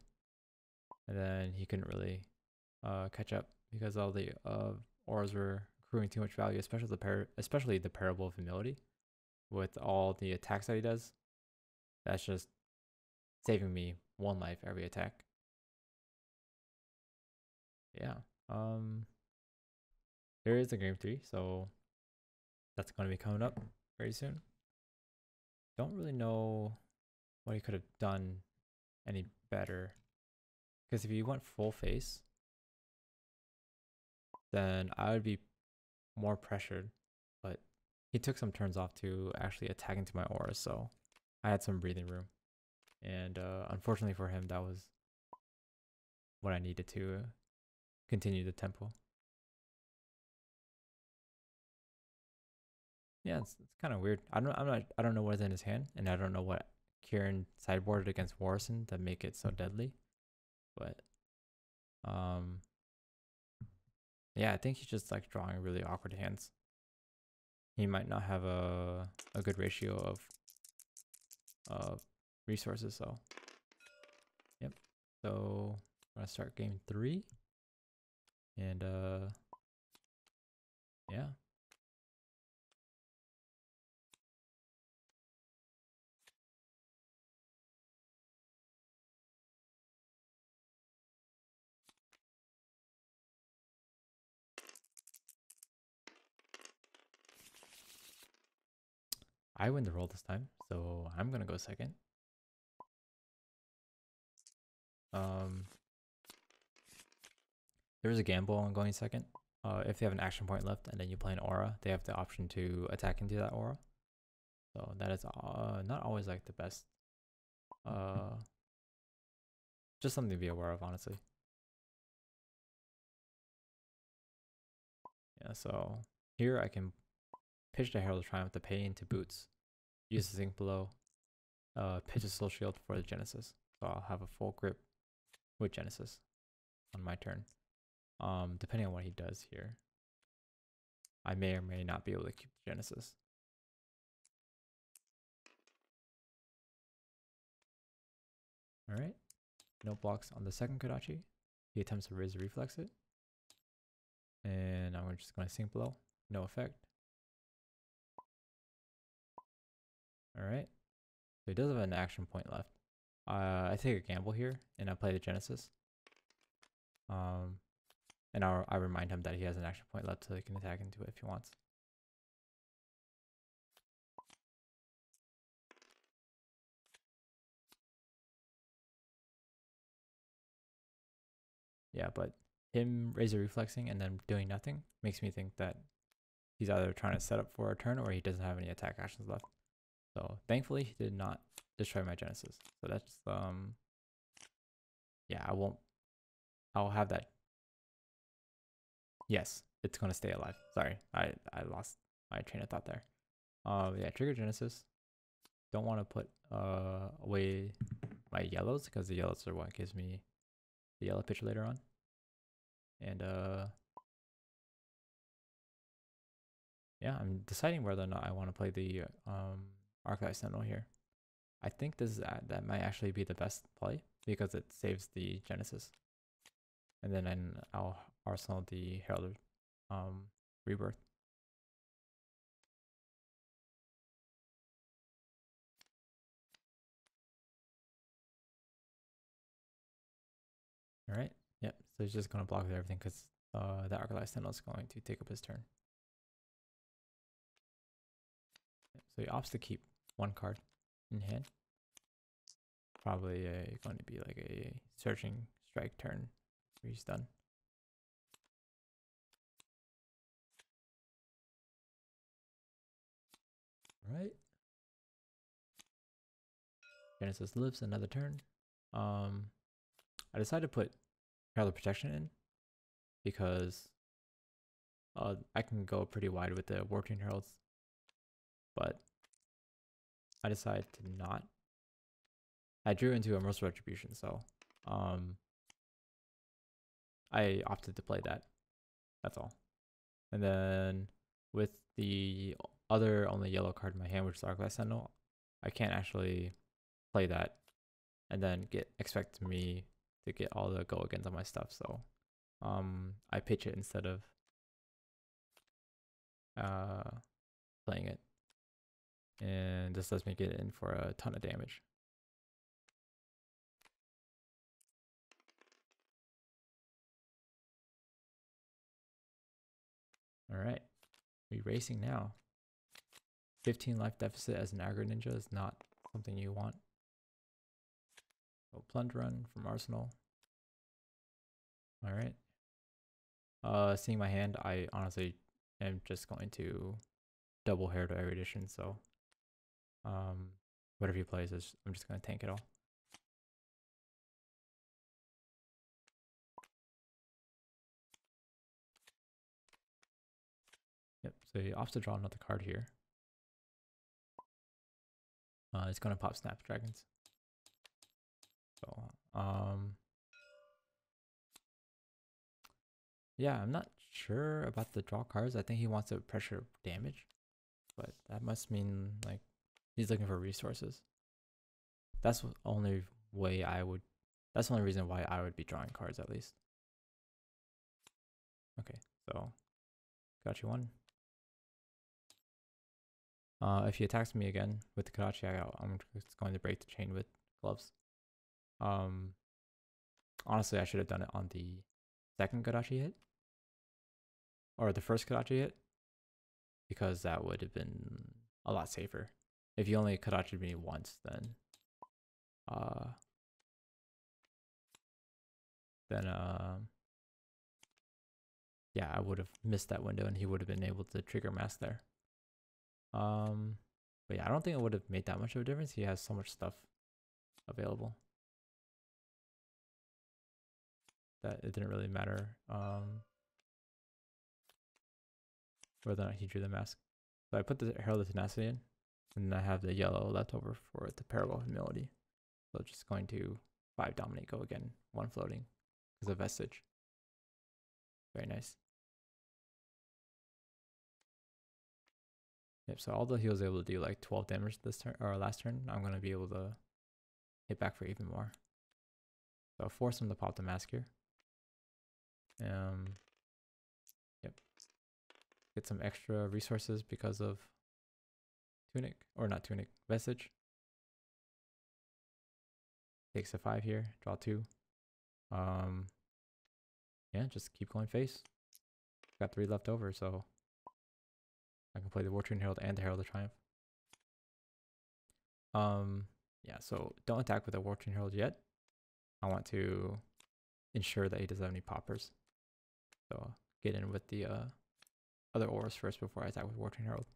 And then he couldn't really catch up because all the auras were accruing too much value, especially the Parable of Humility with all the attacks that he does. That's just saving me 1 life every attack. Yeah. There is a game 3, so that's going to be coming up very soon. Don't really know what he could have done any better, because if he went full face, then I would be more pressured, but he took some turns off to actually attack into my aura, so I had some breathing room. And unfortunately for him, that was what I needed to continue the tempo. Yeah, it's kind of weird. I don't know what's in his hand, and I don't know what Kieran sideboarded against Warrison to make it so deadly. But yeah, I think he's just like drawing really awkward hands. He might not have a good ratio of resources, so yep. So I'm gonna start game 3. And yeah. I win the roll this time, so I'm gonna go second. There's a gamble on going second. If they have an action point left and then you play an aura, they have the option to attack into that aura. So that is not always like the best. Just something to be aware of, honestly. Yeah, so here I can pitch the Herald of Triumph to pay into boots. Use the zinc below. Pitch a soul shield for the Genesis. So I'll have a full grip with Genesis on my turn. Depending on what he does here, I may or may not be able to keep the Genesis. Alright, no blocks on the second Kodachi. He attempts to raise the reflex it. And I'm just going to sink below. No effect. Alright, so he does have an action point left. I take a gamble here and I play the Genesis. And I remind him that he has an action point left so he can attack into it if he wants. Yeah, but him razor reflexing and then doing nothing makes me think that he's either trying to set up for a turn or he doesn't have any attack actions left. So thankfully he did not destroy my Genesis. So that's yeah, I'll have that. Yes, it's gonna stay alive. Sorry, I lost my train of thought there. Yeah, trigger Genesis. Don't want to put away my yellows because the yellows are what gives me the yellow pitch later on. And yeah, I'm deciding whether or not I want to play the Light Sentinel here. I think this is that might actually be the best play because it saves the Genesis. And then I'll arsenal the Herald of Rebirth. Alright, yep, so he's just going to block with everything because the Light Sentinel is going to take up his turn. So he opts to keep one card in hand. Probably going to be like a searching strike turn where he's done. Right. Genesis lives another turn. I decided to put Herald of Protection in because I can go pretty wide with the Warp Toon Heralds, but I decided to not. I drew into a Merciful Retribution, so I opted to play that. That's all. And then with the other only yellow card in my hand, which is Light Sentinel, I can't actually play that and then expect me to get all the go against on my stuff. So I pitch it instead of playing it, and this does me get in for a ton of damage. All right, we racing now. 15 life deficit as an aggro ninja is not something you want. So plunge run from Arsenal. All right. Seeing my hand, I honestly am just going to double Herald of Erudition. So whatever he plays, I'm just going to tank it all. Yep. So he opts to draw another card here. It's going to pop Snapdragons. So yeah, I'm not sure about the draw cards. I think he wants to pressure damage, but that must mean like he's looking for resources. That's the only way I would. That's the only reason why I would be drawing cards at least. Okay, so got you one. If he attacks me again with the Kodachi, I'm just going to break the chain with gloves. Honestly, I should have done it on the second Kodachi hit. Or the first Kodachi hit. Because that would have been a lot safer. If you only Kadachi me once, then yeah, I would have missed that window and he would have been able to trigger mask there. But yeah, I don't think it would have made that much of a difference. He has so much stuff available that it didn't really matter whether or not he drew the mask. So I put the Herald of Tenacity in, and then I have the yellow left over for the Parable of Humility. So just going to 5 dominate, go again, 1 floating as a vestige. Very nice. Yep, so although he was able to do like 12 damage this turn or last turn, I'm gonna be able to hit back for even more. So I'll force him to pop the mask here. Yep. Get some extra resources because of Tunic, or not Tunic, Vestige. Takes a 5 here, draw 2. Yeah, just keep going face. Got 3 left over, so I can play the War-Torn Herald and the Herald of Triumph. Yeah, so don't attack with the War-Torn Herald yet. I want to ensure that he doesn't have any poppers. So get in with the other auras first before I attack with War-Torn Herald.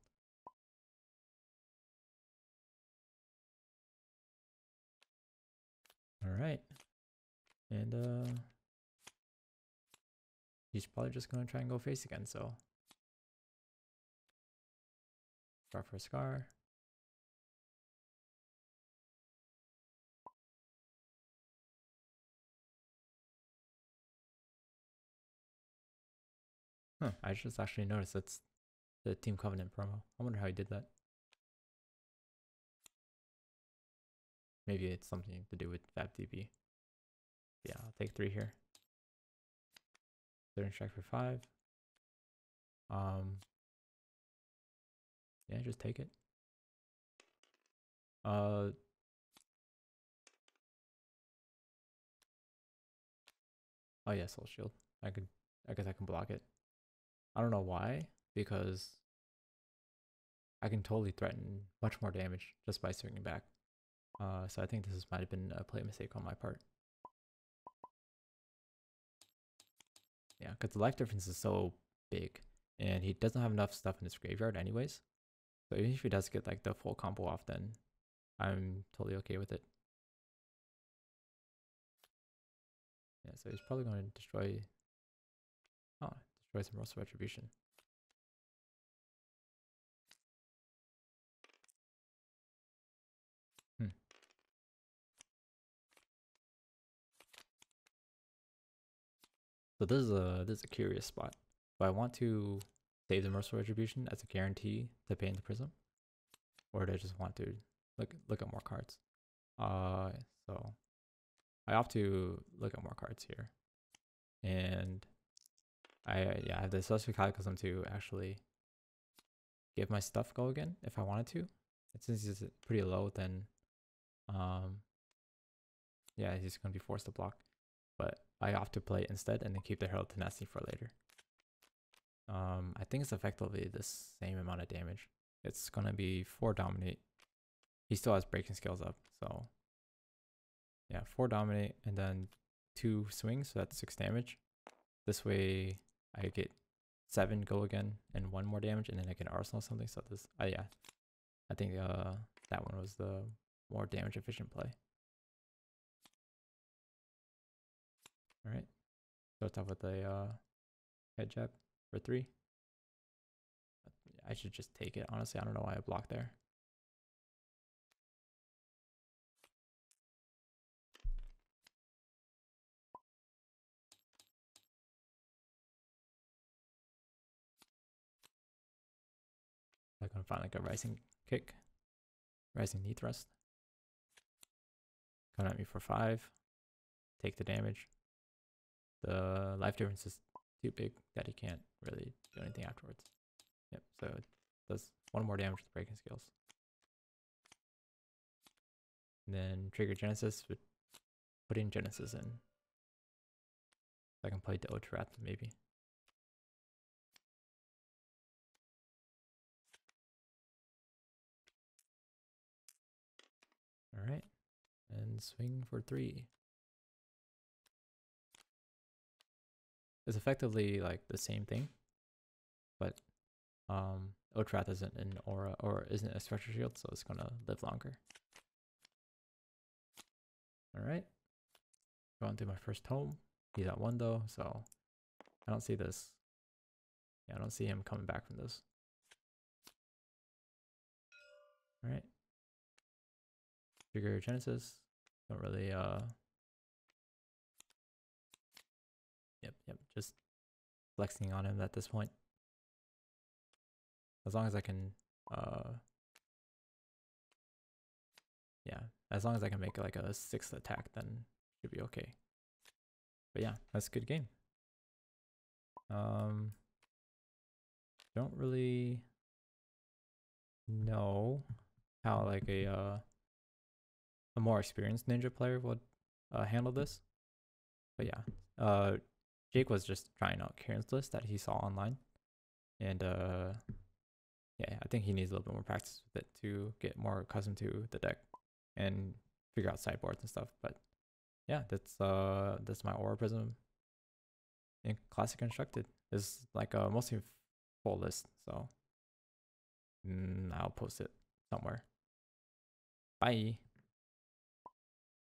Alright. And he's probably just gonna try and go face again, so Scar for a Scar. Huh, I just actually noticed that's the Team Covenant promo. I wonder how he did that. Maybe it's something to do with FabDB. Yeah, I'll take 3 here. Third strike for 5. Yeah, just take it. Oh yeah, Soul Shield. I guess I can block it. I don't know why, because I can totally threaten much more damage just by swinging back. So I think this might have been a play mistake on my part. Yeah, because the life difference is so big, and he doesn't have enough stuff in his graveyard anyways. So even if he does get like the full combo off, then I'm totally okay with it. Yeah, so he's probably going to destroy some Merciful Retribution. So this is a curious spot. Do I want to save the Merciful Retribution as a guarantee to pay in the Prism, or do I just want to look at more cards? So I opt to look at more cards here, and I have the Celestial Cataclysm to actually give my stuff go again if I wanted to. And since he's pretty low, then yeah, he's gonna be forced to block. But I opt to play it instead and then keep the Herald of Tenacity for later. I think it's effectively the same amount of damage. It's gonna be 4 dominate. He still has breaking skills up, so yeah, 4 dominate and then 2 swings, so that's 6 damage. This way I get 7 go again and 1 more damage, and then I can arsenal something. So this, yeah, I think that one was the more damage efficient play. All right, starts off with a head jab for 3. I should just take it. Honestly, I don't know why I blocked there. I'm gonna find like a rising kick, rising knee thrust. Come at me for 5. Take the damage. The life difference is too big that he can't really do anything afterwards. Yep, so it does 1 more damage with breaking skills. And then trigger Genesis with putting Genesis in. I can play the Otrat maybe. All right, and swing for 3. It's effectively like the same thing, but Otrath isn't an aura or isn't a structure shield, so it's gonna live longer. All right, going through my first tome. He's at 1 though, so I don't see this. Yeah, I don't see him coming back from this. All right, trigger Genesis. Don't really Yep, just flexing on him at this point. As long as I can yeah, as long as I can make like a 6th attack, then should be okay. But yeah, that's a good game. Don't really know how like a more experienced ninja player would handle this. But yeah, Jake was just trying out Kieran's list that he saw online, and yeah, I think he needs a little bit more practice with it to get more accustomed to the deck and figure out sideboards and stuff. But yeah, that's my Aura Prism in Classic Constructed. It's like a mostly full list, so I'll post it somewhere. Bye.